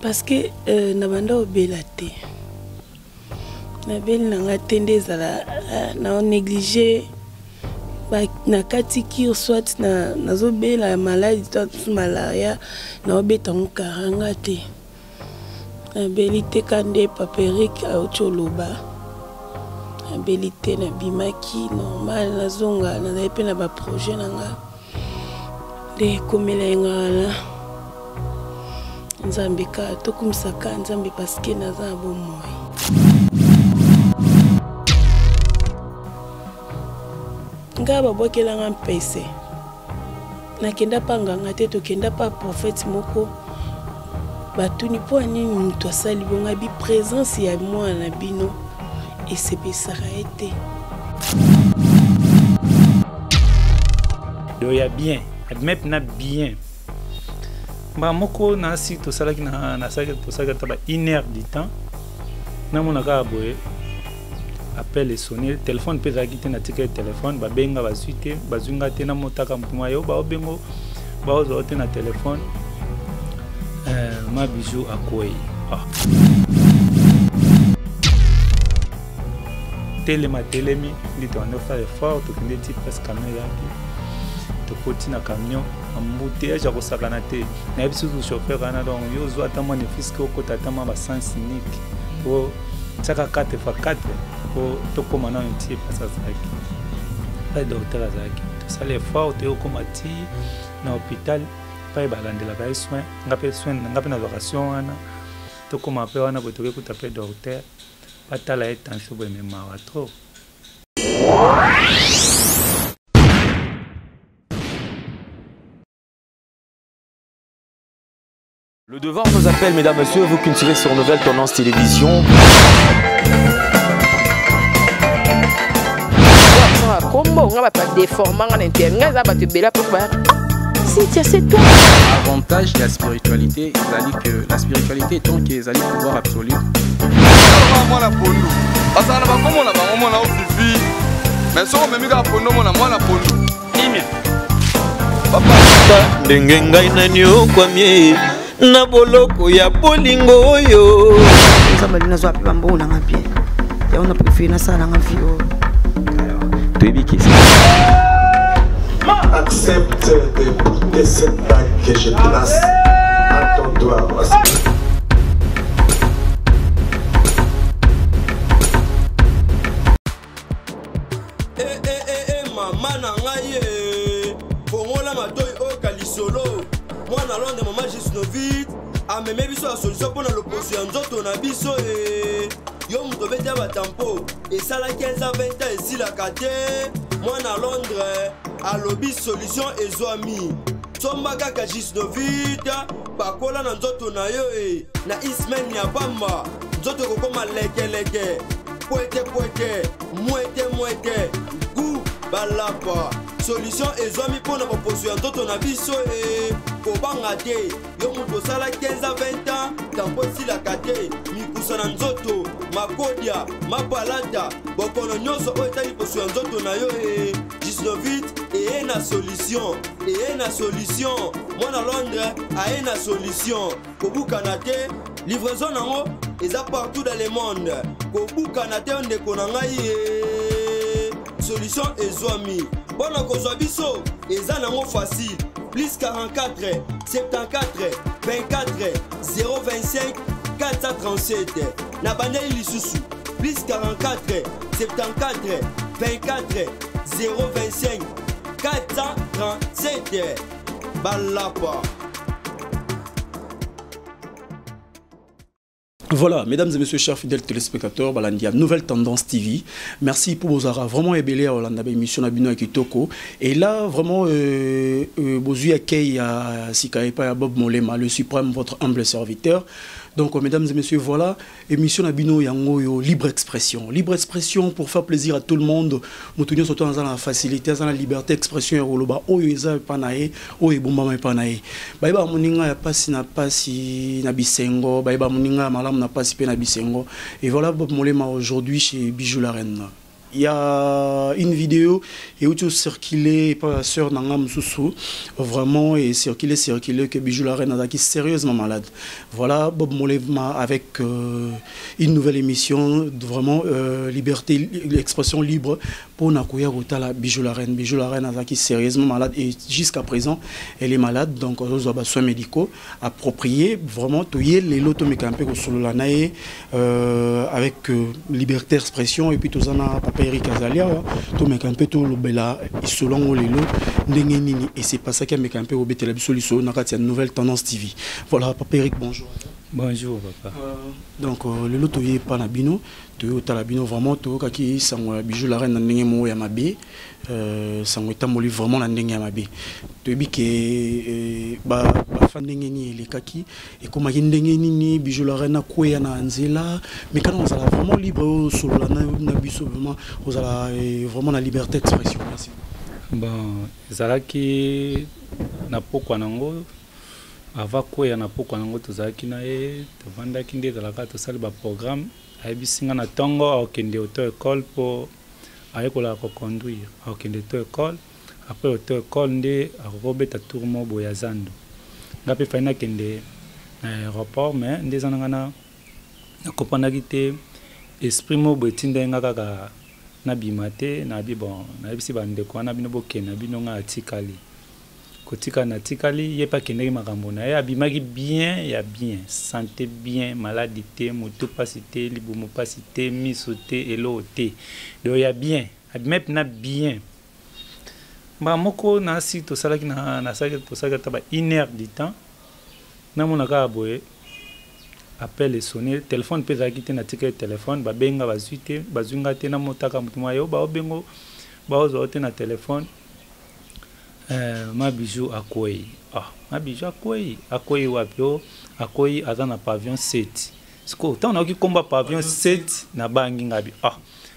Parce que nabanda obelate. Nabeli nanga tende zala na négligé na katiki soit na zobela maladie soit malaria na obeta nkaranga te. Nabeli te kande paperique aucholoba. Nabeli te na bimaki normal na zonga na epe na ba projet nanga de komela ngala. Nzambe ka tokumsaka nzambe parce que naza bomoy. Nga babokela nga mpese. Nakenda pa nganga te tokenda pa prophète moko. Batuni po ani mutu asali bonga bi présence ya mwana bino esepesaka ete. Do ya bien, admet na bien. Ba moko na si to sala ki na sala to sala ta ba 1 heure du temps. Na mona ka boye. Appel et sonner téléphone peut quitter na ticket téléphone ba benga ba suite ba zunga te na motaka mpuma yo ba obengo ba ozo te na téléphone ma bijou akoy télémi ndi to ando faire effort to kende ti presque caméra to koti na camion embouteillage ko sakana te na bisu chauffeur ana donc yo zo ata mon fils ko kota tama ba sens unique po saka 4x4 pour tout comme on a un petit passage pas docteur azaki tout ça les forts te okomati na hôpital pas balande la soin ngape soin ngape na location ana to comme après on a botoke ko taper docteur pas tala tension be mémoire trop. Le devoir nous appelle, mesdames, messieurs, vous qui nous suivez sur Nouvelle Tendance Télévision. Avantage de la spiritualité, que la spiritualité est tant qu'ils allaient pouvoir absolu. Na boloko ya bolingo oyo nzambali nazo api bambo na ngapie ya on a préféré na sala ngafio Toyibiki accepte d'écouter cette bague que je place à ton doigt. Maman na ngaye bongola matoyi o kalisolo mwana londe mama Gisnovit ameme biso la solution pour l'opposition ya nzoto na biso yo muto bete ba tampo esala 15 à 20 ans esilaka te mwana Londres alobi solution ezwami somba kaka Gisnovit bakola na nzoto na yo na ismen ya pamba nzoto kokoma lekeleke poete mwete gu balapa solution ezwami mpona baposo ya nzoto na biso kobanga te yo mutu osala 15 à 20 ans tampo esilaka te mikusa na nzoto makodia mapalata bokono nyonso oyo etali poso ya nzoto na yo Gisnovit eye na solution mwana Londres aye na solution kobukana te livraison nango eza partout dans le monde kobukana te ndeko na ngai solution ezwami bona kozwa biso eza nango facile plus 44 74 24 025 437 na bandeli lisusu plus 44 74 24 025 437 balapa. Voilà, mesdames et messieurs, chers fidèles téléspectateurs, Balandia, Nouvelle Tendance TV. Merci pour vos arras. Vraiment, ébélé à Hollande, émission Nabino et Kitoko. Et là, vraiment, Bozu Akei à Sikaepa à Bob Molema, le suprême, votre humble serviteur. Donc, mesdames et messieurs, voilà, émission Nabino Yango, libre expression. Libre expression pour faire plaisir à tout le monde. Nous tenons surtout dans la facilité, dans la liberté d'expression. Oloba, Oyoza Panae, Oyebumba Panae. Baïba Moninga, ya pasi na pasi na bisengo. Baïba Moninga, malam na pasi pe na bisengo. Et voilà Bob Molema aujourd'hui chez Bijou la Reine. il y a une vidéo et où tu circulé par la sœur Nangam Soussou vraiment et circulé que Bijou la Reine Azaki sérieusement malade. Voilà Bob Molevma avec une nouvelle émission vraiment liberté l'expression libre pour Nakoya Rotala Bijou la Reine Azaki sérieusement malade et jusqu'à présent elle est malade donc on a besoin médicaux appropriés vraiment toyer les loto mekampe ko solo la nae avec liberté d'expression et puis tout ça na papa Eric Azalia to mekampe to lobela isolongo lelo ndenge nini et c'est pas ça qui mekampe au betela bisoliso na katia nouvelle tendance TV. Voilà papa Eric bonjour. Bonjour papa. Donc le loto yé pas na bino to talabino vraiment to kaki sango Bijou la Reine ndenge mo ya mabe sango tamoli vraiment na ndenge ya mabe to bi ke ba ndenge ni les kaki et comme ndenge nini Bijou la Reine akoya na nzela mais quand on a vraiment libre sur la na biso vraiment on a vraiment la liberté d'expression. Merci. Bon zalaki na pokwa nango avant koya na pokwa nango tozalaki na ye tovandaki nde ezalaka tosali baprogramme ayebisinga na ntongo akokende auto école mpo ayekola koconduire akokende auto école après auto école nde akokobeta tour mo boye ya zando nga mpe fai nakende na aéroport mais nde eza nanga nakopandaki te esprit mo boye etinda nga kaka nabima te nabi bon nayebisi bandeko wana bino bokende na bino nga atikali kotika na tikali ye pa kendeki makambo na ye abimaki bien ya bien santé bien maladie te moto pasi te libumu pasi te miso te elo te donc ya bien abimaki na bien ba moko na si tosalaki na saki tosalaki ata ba 1 heure du temps namonaka boye appel sonné téléphone mpe ezalaki te na tika téléphone babenga bazwi te bazwinga te namotaka motu mwa yo baobengo baozwa te na téléphone. Ma Bijou akwei ma Bijou akwei wapio akwei aza na pavillon 7 siko tant na ki komba pavillon 7 na bangi ngabi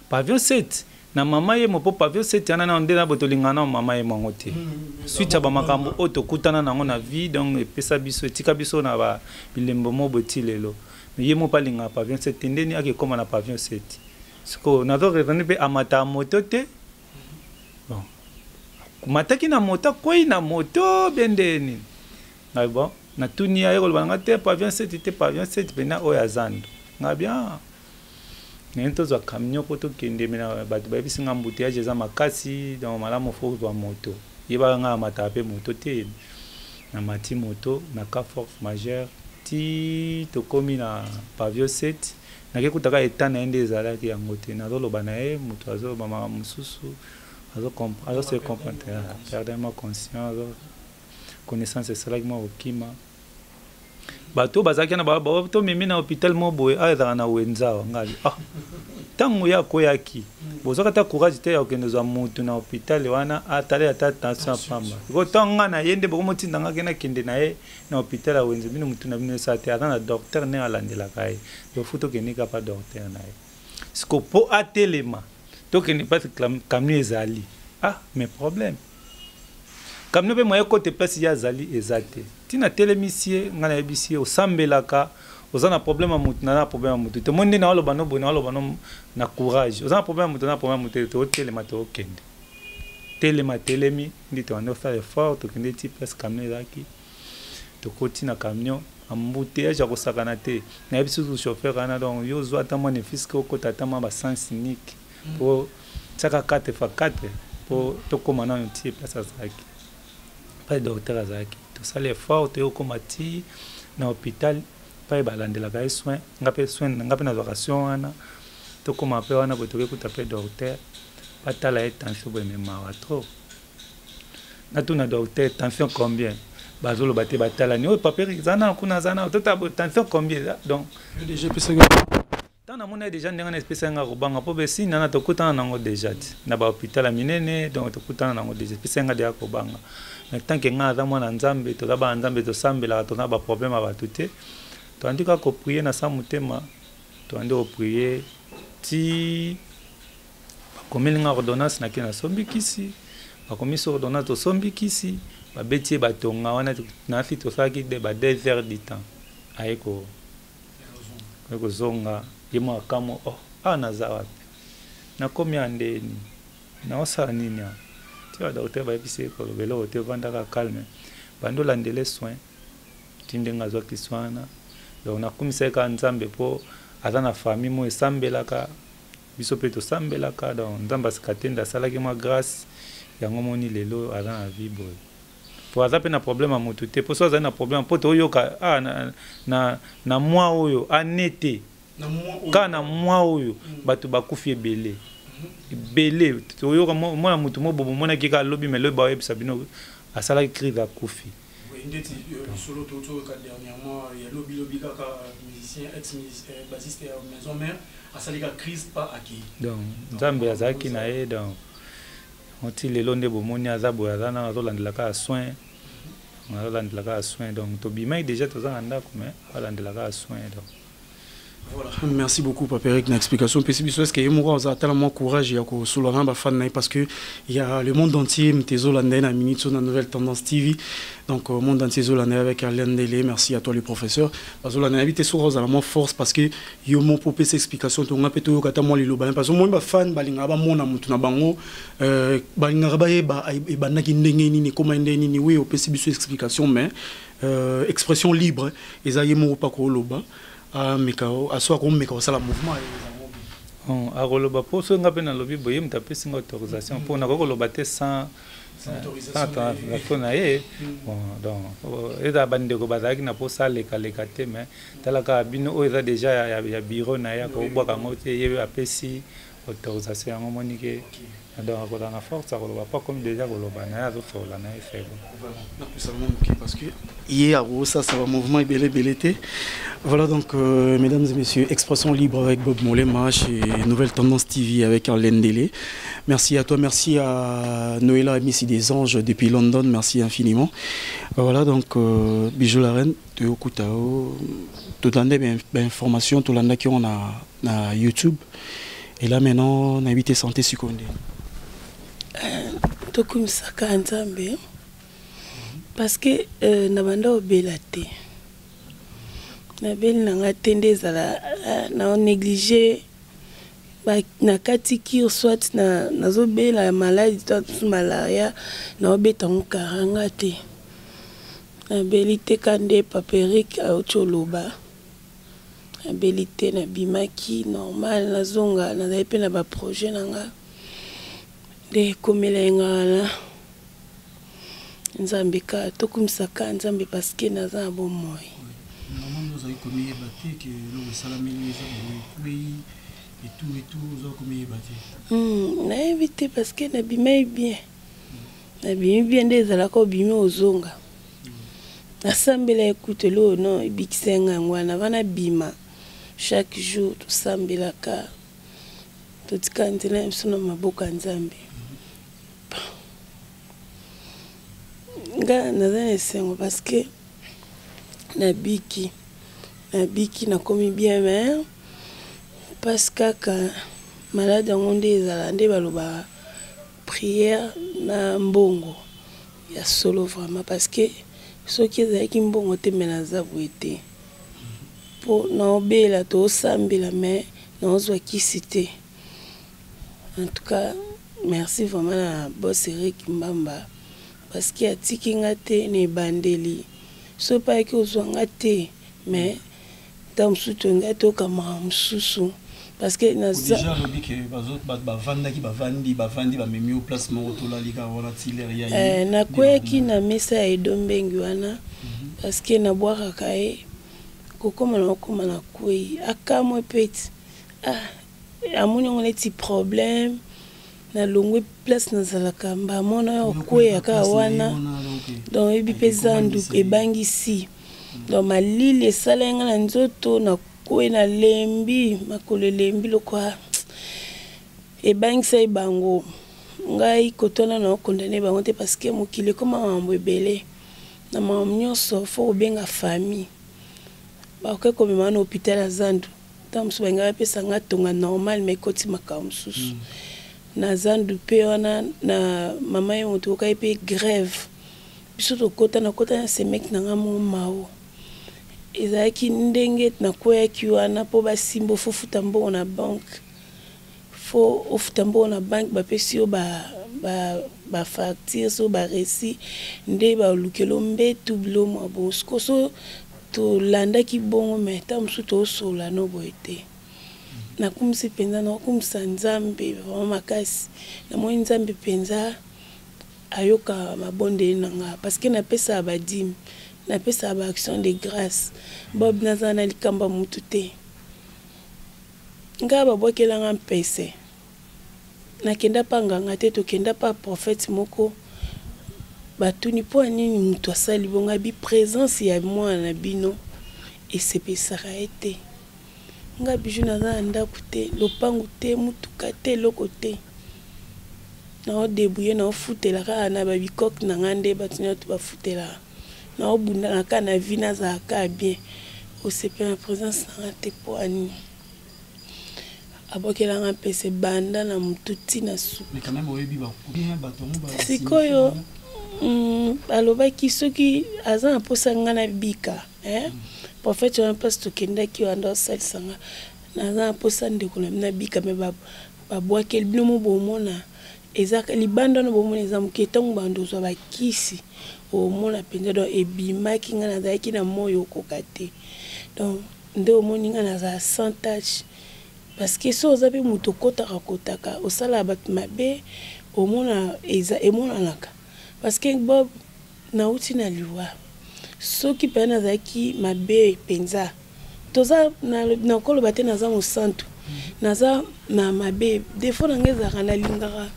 pavillon 7 na mama ye mopo pavillon 7 ana na ndena botolingana mama ye mongo te suite ba makambo oto kutana nango na vie donc epesa biso etika biso na ba bilembo mo boti lelo mais ye mo palinga pavillon 7 ndeni ake koma na pavillon 7 siko na zo raisonner pe amata moto te bon mataki na moto koi na moto bendeni na bon na tunia yeko banga te pavillon 7 te pavillon 7 bena oya zando nga bien nento za camion poto kende mena batu ba bisinga mbutiage za makasi dans malamu fo za moto yeba nga matape moto te na mati moto na ka force majeure ti to komi na pavillon 7 na ke kutaka etana ende ezala ki yango te na zo loba na e moto azo ba mususu alors c'est comprendre perdre ma conscience connaissance c'est cela qui m'a okima bato bazaki na bato mimi na hôpital mo boye aza na wenza ngali tango ya koyaki bozoka ta courage te ya okende za mutu na hôpital wana atale ata tension pamba ko tonga na yende boko motinda ngaki na kende na ye na hôpital ya wenza bino mutu na bino sa te aza na docteur ne alandela kai do futo kenika pa docteur na ye siko po atelema donc il n'est pas camion ezali mais problème camion pe moye côté place ya zali ezate tina telemisie ngana yebisie osambelaka ozana problème a mutu na problème a mutu te monde na oloba no bona oloba no na courage ozana problème mutu na problème mutu te telema to kende telema telemi ndito ando faire effort to kende ti place camion ezaki to koti na camion embouteillage ya kosakana te na yebisu chauffeur ana donc yo zo ata mo ne fisque okota ata ma ba sens unique pour chaka 4x4 pour to komana un petit place azaki pas docteur azaki to sale fort to komati na hôpital pas balandela ka soin ngape soin ngape na location ana to koma pe wana botoke kutape docteur patala et tension be mema trop na tuna docteur tension combien bazolo bate batala ni o papier zana kuna zana to tension combien donc déjà pesa tant on a déjà une espèce de robanga pour besi nana to kutana nango déjà na ba hôpital a minene donc to kutana nango déjà espèce nga de akobanga mais tant que nga za mwana nzambe to ba nzambe to sambela to na ba problème ba tuté to andika ko prier na sa mutema to ande o prier ti comme linga ordonnance na kina sombi kisi ba commission ordonnance to sombi kisi ba betie ba tonga wana na fi to saki de ba 2 heures du temps ayeko zonga yemo akamo naza wapi nakomi andeni naosala nini ti badokter bayebisi kolobela oyo te ovandaka calme bando olandele soin ti ndenge azwaki soin wana donc nakomisaki kaka nzambe mpo aza na famille mo esambelaka biso mpe tosambelaka donc nzambe asika te nde asalaki mwa grâce yango moni lelo aza na vie boye po aza mpe na problème ya motu te po so azali na problème mpo toyoka na mwa oyo ane te kaka na mwa oyo bato bakufi ebele ebele toyoka mwana motu mobobo monaki kaka alobi me lobi baoyebisa bino asalaki crise akufi ndeti solo tozoyoka dernièrement ya lobi kaka musicien ex-bassiste ya maison mère asalika crise pas akei donc nzambe azalaki na ye donc oti lelo nde bomoni aza boye aza na azolandelaka ya soin azolandelaka ya soin donc tobimaki déjà toza na ndako mais alandelaka ya soin donc voilà. Merci beaucoup Papa Eric na explication parce que moi vous avez tellement courage ya ko soulever ba fan parce que il y a le monde entier mtezo landé na minute sur la nouvelle tendance TV donc le monde entier zolandé avec Alain Dele. Merci à toi les professeurs parce que la invité sur Rose à la force parce que yo mon popé cette explication to nga peto kata moi lilo ba parce que moi ba fan balinga ba mona mutu na bango balinga ba e banaki ndenge nini comment ndenge nini oui au PC biso explication mais expression libre ezaye mo pa ko loba mikao aswa ko mikao sala mouvement a koloba po so nga pe na lobi boye mtapesi nga autorisation po na ko loba te sans autorisation na ye bon donc eza bande ko bazaki na po sala leka te mais talaka bino o eza déjà ya bureau na ya ko bwaka ngo te ye apesi autorisation yango monike donc on a la force à relever pas comme déjà global sur la naïf faible parce que hier ça va mouvement belé voilà donc mesdames et messieurs expression libre avec Bob Molema chez Nouvelle Tendance TV avec Alain Dele. Merci à toi, merci à Noëlla Messi des Anges depuis London, merci infiniment. Voilà donc Bijou la reine de Okutao tout l'année information tout l'année qui on a YouTube et là maintenant on a invité santé Sukonde. Tokumisaka nzambe parce que na banda obela te na beli nanga tende ezala na négligé na kati kir soit na nazobela maladie soit malaria na obeta nkaranga te na beli te kande paperik aocholoba na beli te na bimaki normal na zonga na zape na ba projet nanga de komelenga na nzambe ka tokumisaka nzambe parce que naza bon moi normalement nous avons commis batté que le salamé et tout nous avons commis batté na évité parce que na bimai bien des ala ko bimi ozonga na sambela écoute lo non ibikisenga ngwana bana bima chaque jour tout sambela ka totika nzela msono maboka nzambe nga naza esengo parce que nabiki nakomi bien mais parce que malade yango nde ezala nde baloba prière na mbongo ya solo vraiment parce que soki ezalaki mbongo te me naza boye te mpo naobela tosambela mais naozwakisi te en tout cas merci vraiment na boss Eric Mbamba parce que atiki nga te ne bandeli so pa ki ozwanga te mais tam suto nga to kama msusu parce que na déjà lobi que bazot bavandi ba memi au place mo to la liga wala tileria na kweki na mesa edombengi wana parce que na boaka kae kokoma na kwei akamwe peti amoni ngone ti problème na longwe place na zalaka mba mona okwea ka wana donc ebi pezandu ebangisi donc malili esalenga na nzoto na kwe na lembi makolo lembi lokwa ebangisa ebango ngai kotona na okondane bango te parce que mokili koma mambo ebele na mambo nyonso fo obenga famille bakoki komema na hôpital ya zandu ntango mosusu balinga bapesa nga tonga normal mais ekoti makambo mosusu na zandu mpe wana na mama ye moto okai mpe grève biso tokota na semeki na nga mo mao ezalaki ndenge nakweyaki wana mpo basimba ofofuta mbongo na banke faut ofutambo na banque ba pesi yo ba facture so ba récit nde ba lukelo mbetu bilomo bosko so to landa ki bongo mais tam su to sola no boite na kumsi penza na kumsa nzambe vraiment makasi na mo nzambe penza ayoka mabonde nanga parce que na pesa ba dim na pesa ba action de grâce bob nazana likamba mutu te nga babokela nga mpese nakenda pa nganga te tokenda pa prophète moko batuni po nini mutu asali bonga bi présence ya mwana bino esepesaka ete nga biju naza ndako te lopangu te mutuka te loko te na odebouye na ofutela kaka na babikoke na nga nde bato nyonso bafutela na obunda na kaka na vi nazalaka bien osepela na présence na nga te po ani abokela nga mpese banda na mutu ntina su sikoyo alobaki soki aza na mposa nga na bika prophète wana mpasi tokendaki wanda osalisa nga naza na mposa ndeko na bika me babwakeli bino mo bomona ezaka libanda wana bomona eza moke ntango bando ozwa bakisi omona mpenza donc ebimaki nga nazalaki na moyo okoka te donc nde omoni nga nazala sans tâche parce que so oza mpe moto okotaka osala bato mabe omona emonanaka parce que bob nauti na liwa soki mpe nazalaki mabe mpenza toza nakoloba te naza mosantu naza na mabe defo nanga ezalaka nalingaka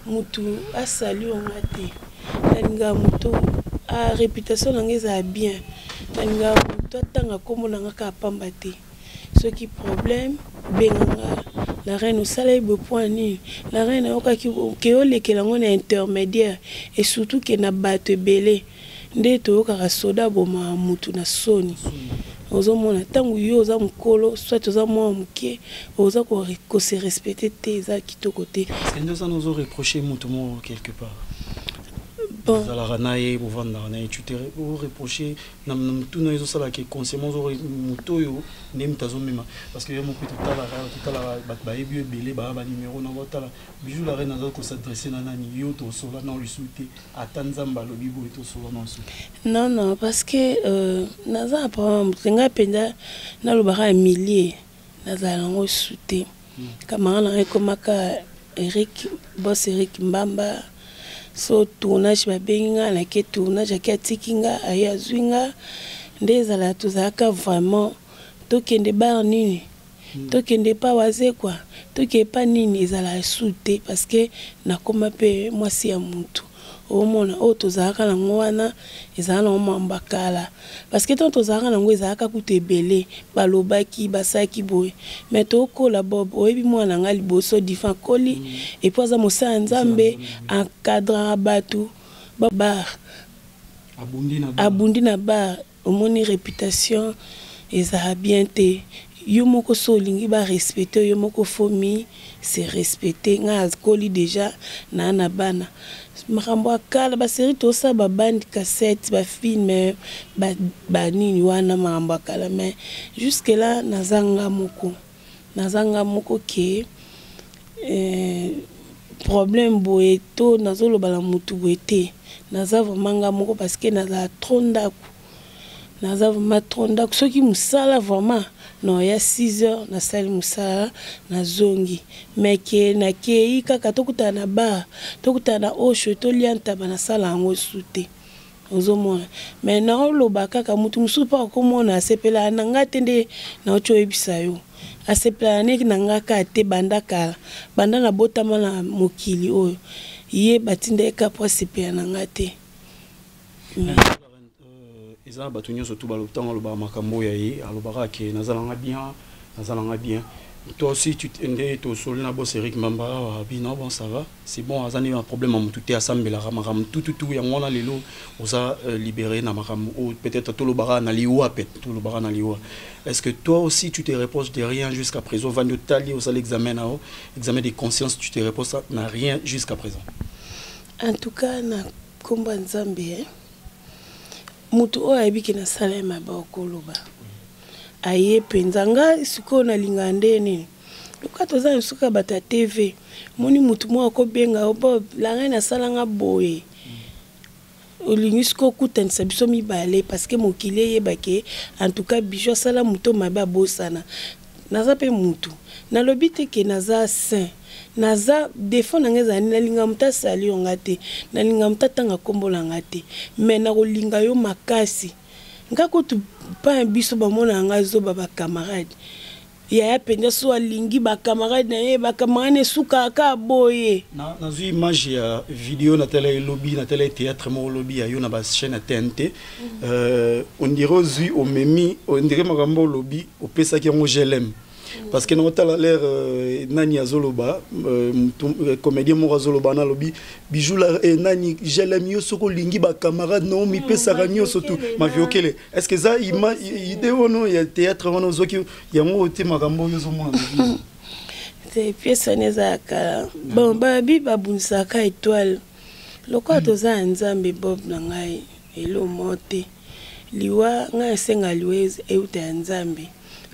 mutu asali onga te nalingaka mutu a réputation nanga ezala bien nalingaka mutu atanga kombo nanga ka pamba te soki problème benganga la reine osala ebe point nini la reine ayokaki ke olekela ngo na intermédiaire et surtout ke na bato ebele nde toyokaka soda boma mutu na soni ozomona ntango yo oza mokolo soit oza mwa moke oza kose respecte te eza kitoko te nde oza nozo reproche mutu mo quelque part bon ezalaka na ye bovandaka na ye tu te reproche na mutuna ezosalaka consciemment moto oyo nde mutu azomema parce que yo moko totalaka bato bayebi yo ebele baya banimero na botala bijou la reine aza kosadresse na nani yo tosola na lisu te ata nzambe alobi boye tosola na lisu non parce que naza apama motu nga mpenza nalobaka ya millier nazala nango su te kamara nanga ekomaka boss Eric Mbamba so tournage babengi nga nake tournage ake atiki nga aye azwi nga nde ezala tozalaka vraiment tokende bar nini tokende pa waze kwa tokende pa nini ezala su te parce que nakoma mpe mwasi ya mutu omona oyo tozalaka nango wana ezala nango mamba kala parce que ntango tozalaka nango ezalaka kutu ebele balobaki basalaki boye mais tokola bob oyebi mwana nga liboso difa koli epuis aza mosala nzambe encadrara bato babar abundi na bar omoni réputation ezala bien te yo moko so olingi barespecte yo moko fomi se respecte nga akoli déjà na bana makambo akala baseri tosala babandi cassette bafilme banini wana makambo akala mais jusque là nazanga moko ke problème boye to nazoloba na mutu boye te naza vraiment nga moko parce que nazala trop ndako naza vraiment trop ndako soki mosala vraiment non ya 6 heures nasali mosala nazongi mais ke nakei kaka tokutana na bar tokutana na osho tolia ntaba nasala yango su te ozomona mais naoloba kaka mutu mosusu mpo akomona asepelaka na nga te nde naoti oyebisa yo asepelaka neki na nga kaka te banda kala banda nabotama na mokili oyo ye batinda eka po asepela na nga te eza bato nyonso tu balobtango alobaka makambo ya ye alobaka ke nazalanga bien toi aussi tu nde tosoli na boss Eric Mbamba bino bon ça va c'est bon azani un problème amutu te asambelaka makambo tututu yango wana lelo oza libéré na makambo ou peut-être tolobaka na liwa tolobaka na liwa est-ce que toi aussi tu te reproches de rien jusqu'à présent vando tali osala examen de conscience tu te reproches na rien jusqu'à présent en tout cas na komba nzambe mutu oyo ayebiki na sala ya mabe okoloba aye mpenza nga sikoyo nalinga nde nini loka toza nsuka bata TV moni mutu mwa ko benga Bob la reine asalanga boye olingi siko kutanisa biso mibale parce que mokili yebake en tout cas bijo sala muto mabe bosana naza pe mutu nalobi te ke naza saint naza défaut nangeza nalinga muta sali ngate nalinga muta tanga kombola ngate mais na kolinga yo makasi ngako tu pa biso bamona nga zo ba camarade ya penda so alingi ba camarade na ye ba camarade suka ka boye na zu image ya vidéo na télé lobby na télé théâtre mo lobby ya yo na ba chaîne TNT on dirait zu au memi on dirait makambo lobby au pesa ki ngo GLM parce que nous avons l'air nani azoloba comédien mo azoloba na lobby bijou la nani j'aime yo soko lingi ba camarade non mi pesa ranyo surtout ma viokele est-ce que ça idée ono ya théâtre ono zoki ya mo te makambo yo zo mona c'est pièce neza ka bon babi babunisa ka étoile loko toza nzambe Bob na ngai elo mote liwa ngai senga liweze euta nzambe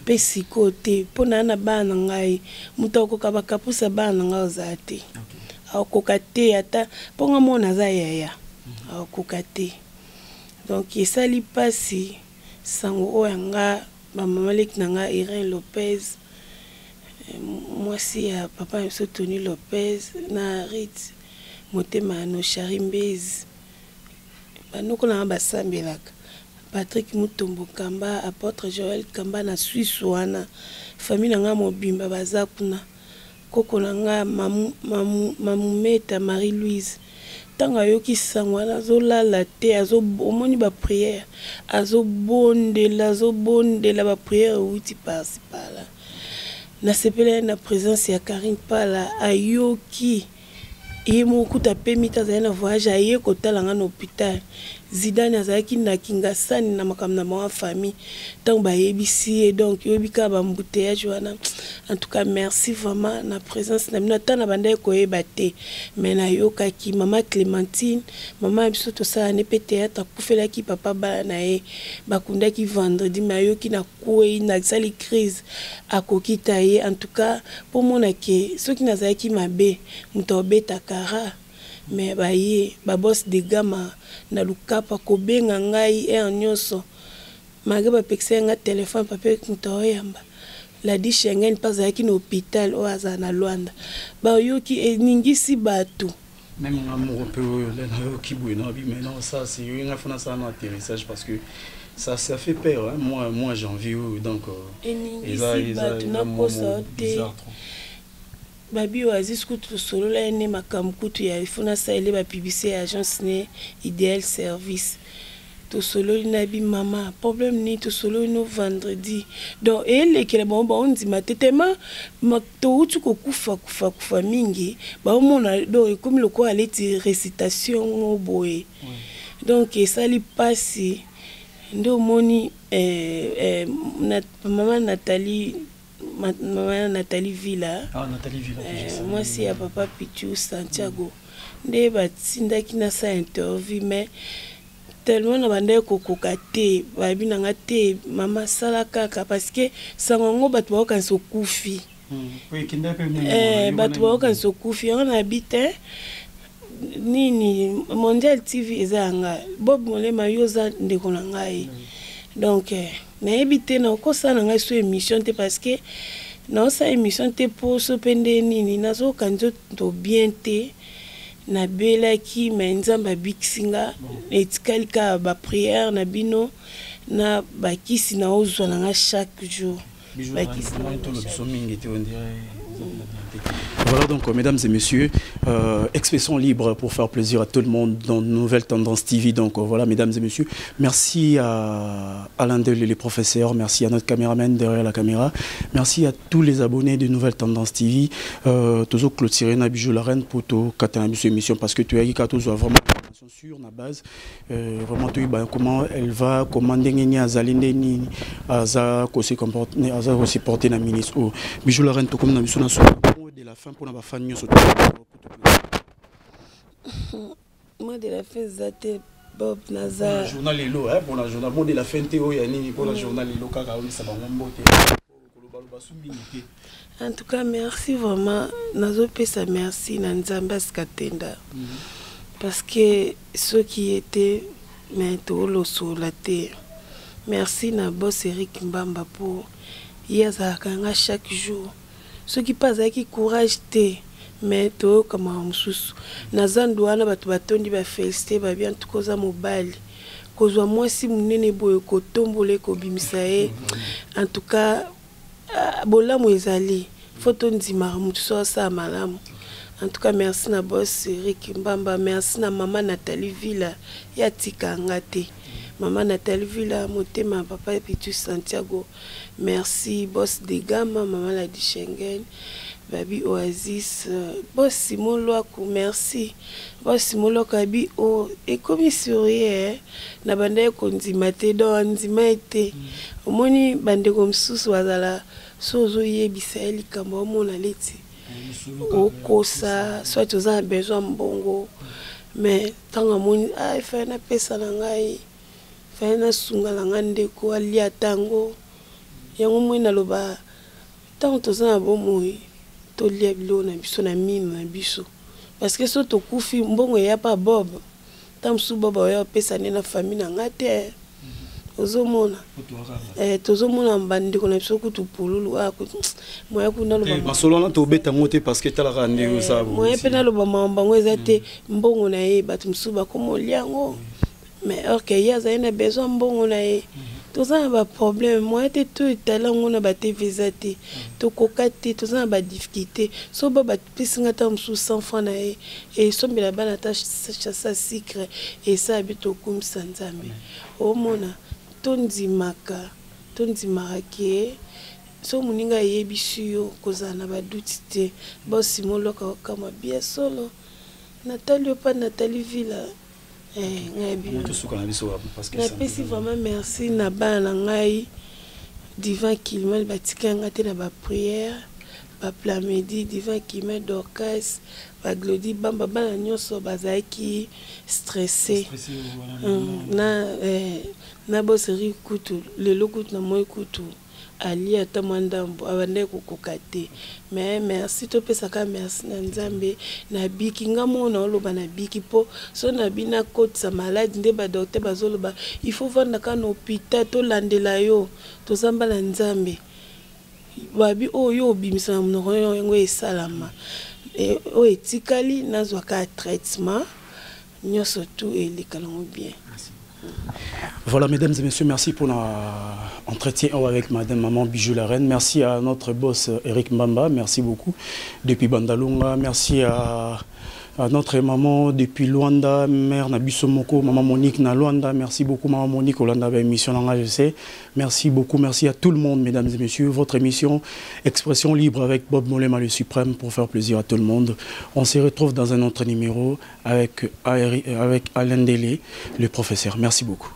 pesi kote pona na bana ngai mutoko ka bakapusa bana ngai ozate akokate ata ponga mona za yaya akokate donc esali pasi sango oyanga mama lek nanga Irene Lopez mwasi ya papa so Tony Lopez na Rit motema no Charimbez banoko na basambelaka Patrick Mutombo Kamba, apôtre Joël Kamba na Suisse wana famille nanga mobimba bazakuna koko nanga mamumeta Marie-Louise tanga yoki sangwana zolala te azo omoni ba prière azo bondela ba prière uti par-ci par-là na sepela na présence ya Karine Pala ayoki et mon coup tapé mita na voyage aye kotala nga na hôpital Zidane azaki na kingasani na makamna ma famille tant ba yebisi et donc yobika ba mbouteillage wana en tout cas merci vraiment na présence na mina tana banda ko yebate mais na yoka ki mama Clémentine mama biso to ça ne peut-être kufela ki papa ba na e bakunda ki vendredi mayoki na kuei na sali crise akokita ye en tout cas pour mona ke ceux qui nazaki mabe mutobeta kara mais baye ba boss de gama na lukapa ko benga ngai nyonso mage ba pexer nga téléphone papier mtoyamba la di Schengen pas à na hôpital o azana Luanda ba yoki eningisi batu même amour peu là qui bouille non mais non ça c'est une affaire ça un atterrissage parce que ça fait peur hein? moi j'ai envie donc eningisi batu na kosa bizarre trop babi oasis kutu solo la ene makamkutu ya ifuna saele ba publicité agence ne idéal service to solo na bi mama problème ni to solo no vendredi donc ele kele bon on dit matetema to utu ko kufa mingi ba omona do comme le quoi aleti récitation boye donc esali pasi ndo moni maman Nathalie Villa. Ah, Nathalie Villa. Moi, c'est à papa Pichu Santiago. Nde batindaki na sa interview mais tellement na bande ko kokate babi nanga te mama sala kaka parce que sangongo batu ba kan so kufi. Oui, kinda pe batu ba kan so kufi on habite nini Mondial TV ezanga Bob Molema yoza ndeko na ngai. Donc na ebité na kosa na ngai so émission te parce que na sa émission te pour so pende nini na zo kanzo to bien te na bela ki menzamba bixinga etikali ka ba prière na bino na bakisi na ozwa na nga chaque jour bakisi na to lo somingi te on dirait. Voilà donc mesdames et messieurs, expression libre pour faire plaisir à tout le monde dans Nouvelle Tendance TV. Donc voilà mesdames et messieurs, merci à Alain Del les professeurs, merci à notre caméraman derrière la caméra, merci à tous les abonnés de Nouvelle Tendance TV. Toujours clôturer na bijou la reine pour tout katana biso émission parce que tu as dit qu'à tous vraiment sur la base vraiment tu comment elle va commander ni azalinde ni aza ko se comporter aza ko se porter na ministre ou bijou la reine to comme na biso na de la fin pour na ba fan nyonso moi de la fin zate Bob Naza journal elo hein pour la journal mot de la fin te o ya nini pour la journal elo kaka on sa ba ngombo te En tout cas, merci vraiment. Nazopesa merci na Nzambe Skatenda. Parce que ceux qui étaient maintenant le solaté. Merci na boss Eric Mbamba pour yazakanga chaque jour. Ceux qui passent avec courage té mais to comme mususu. Nazandwana batu batondi ba féliciter ba bien tout koza mobile. Kozwa moi si munene boye ko tombole ko bimisae. En tout cas bolamu ezali photo ndimara mutu so sa malamu. En tout cas merci na boss Eric Mbamba, merci na maman Nathalie Villa ya tikanga te. Maman Nathalie Villa motema papa Pitu Santiago. Merci boss de Gama, maman la di Schengen. Babi Oasis, boss Simon Loakou, merci. Boss Simon Loakou abi o et comme sourire na bande ko ndima te do ndima ete. Omoni bande ko msusu wazala sozo yebisa likambo mona leti. Okosa soit aux a besoin mbongo. Mais tant amoni ai fa na pesa na ngai. Fa na sunga la ngande ko alia tango. Yango mwina loba tant toza bomoi. To liabilo na biso na mime na biso parce que so to kufi mbongo ya pa bob tamsu baba ya pesa na famille na ngate ozomona tozomona mbandi ko na biso kutu pululu a ko moya kuna loba basolona to beta ngote parce que tala rande osabo moya pena loba mambango ezate mbongo na ye batumsu ba komo liango mais or que ya za ina besoin mbongo na ye. Tous un bas problème, moi j'étais tout talent on a battu visité, tout cocaté, tous un bas difficulté, so bas plus ngatam sous 100 francs nae et so bila bana tâche ça secret et ça habite au comme sanzambe. Oh mona, tondi marake, so muninga yebisuyo kozana ba doutité, boss Simon loka kama bien solo, Nathalie Villa. Napesi vraiment merci na bana ngai divin Kilmel batika ngate na ba prière ba plamedi divin Kilmel Dorcas ba Glody bamba bana nyonso bazaki stressé na boseri kutu lelo kutu na moi kutu ali atamandambo abande kokokate mais merci to pesa ka merci na Nzambe na biki ngamo na oloba na biki po so na bina côte sa malade nde ba docteur bazoloba il faut vendre ka na hôpital to landela yo to zamba na Nzambe babi oyo bimisa mnoko yango esalama e o etikali nazwa ka traitement nyoso tout elikalango bien. Voilà, mesdames et messieurs, merci pour l'entretien avec madame Maman Bijou la Reine. Merci à notre boss Eric Mbamba, merci beaucoup depuis Bandalunga. Merci à notre maman depuis Luanda, mère Nabiso Moko, maman Monique na Luanda. Merci beaucoup maman Monique, Luanda émission en AGC. Merci beaucoup, merci à tout le monde, mesdames et messieurs. Votre émission Expression libre avec Bob Molema le Suprême pour faire plaisir à tout le monde. On se retrouve dans un autre numéro avec Alain Délé, le professeur. Merci beaucoup.